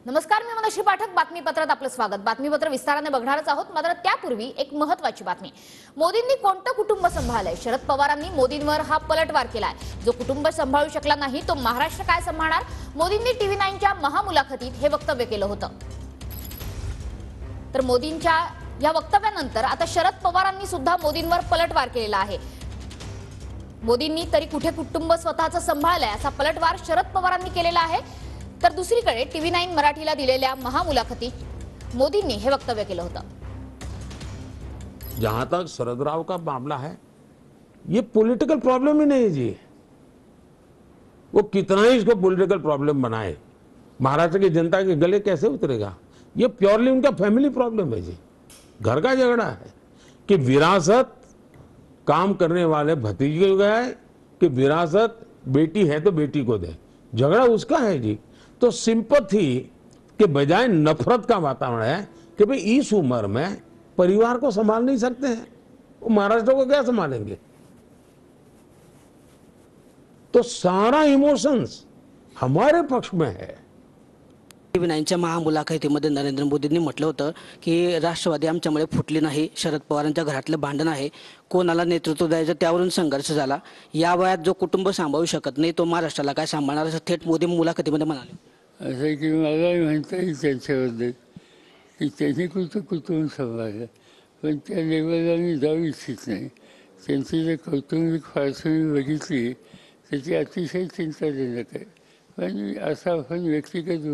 नमस्कार, मी मनोश्री पाठक. बातमीपत्रात आपलं स्वागत. बातमीपत्र विस्ताराने बघणारच आहोत, मात्र त्यापूर्वी एक महत्त्वाची बातमी. मोदींनी कोणतं कुटुंब सांभाळलंय? शरद पवारांनी मोदींवर हा पलटवार केलाय. जो कुटुंब सांभाळू शकला नाही तो महाराष्ट्र काय सांभाळणार? मोदींनी TV9च्या महामुलाखतीत हे वक्तव्य केलं होतं. तर मोदींच्या या वक्तव्यानंतर आता शरद पवारांनी सुद्धा मोदींवर पलटवार केलेला आहे. मोदींनी तरी कुठे कुटुंब स्वतःचं सांभाळलंय असा पलटवार शरद पवारांनी केलेला आहे. तर दुसरीकडे TV9 मराठीला दिलेल्या महामुलाखतीत मोदींनी हे वक्तव्य केलं होतं. जहां तक शरद राव का मामला है, ये पॉलिटिकल प्रॉब्लम ही नहीं है जी। वो कितना ही इसको पॉलिटिकल प्रॉब्लम बनाए, महाराष्ट्र की जनता के गले कैसे उतरेगा? ये प्योरली उनका फैमिली प्रॉब्लम है जी। घर का झगड़ा है कि विरासत काम करने वाले भतीजे को है कि विरासत बेटी है तो बेटी को दे, झगड़ा उसका है जी। तो सिंपैथी के बजाय नफरत का वातावरण है कि भाई इस उम्र में परिवार को संभाल नहीं सकते हैं, वो महाराष्ट्र को क्या संभालेंगे? तो सारा इमोशंस हमारे पक्ष में है। TV9च्या महामुलाखतीमध्ये नरेंद्र मोदींनी म्हटलं होतं की राष्ट्रवादी आमच्यामुळे फुटली नाही, शरद पवारांच्या घरातलं भांडण आहे, कोणाला नेतृत्व द्यायचं त्यावरून संघर्ष झाला, या वयात जो कुटुंब सांभाळू शकत नाही तो महाराष्ट्राला काय सांभाळणार, असं थेट मोदी मुलाखतीमध्ये म्हणाले. असं की मला म्हणता येईल त्यांच्याबद्दल की त्यांनी कुटुंब सांभाळलं, पण त्या लेवलला मी जाऊ इच्छित नाही. त्यांची जर कौटुंबिक फारशी मी बघितली तर ती अतिशय चिंताजनक आहे. पण असा आपण व्यक्तिगत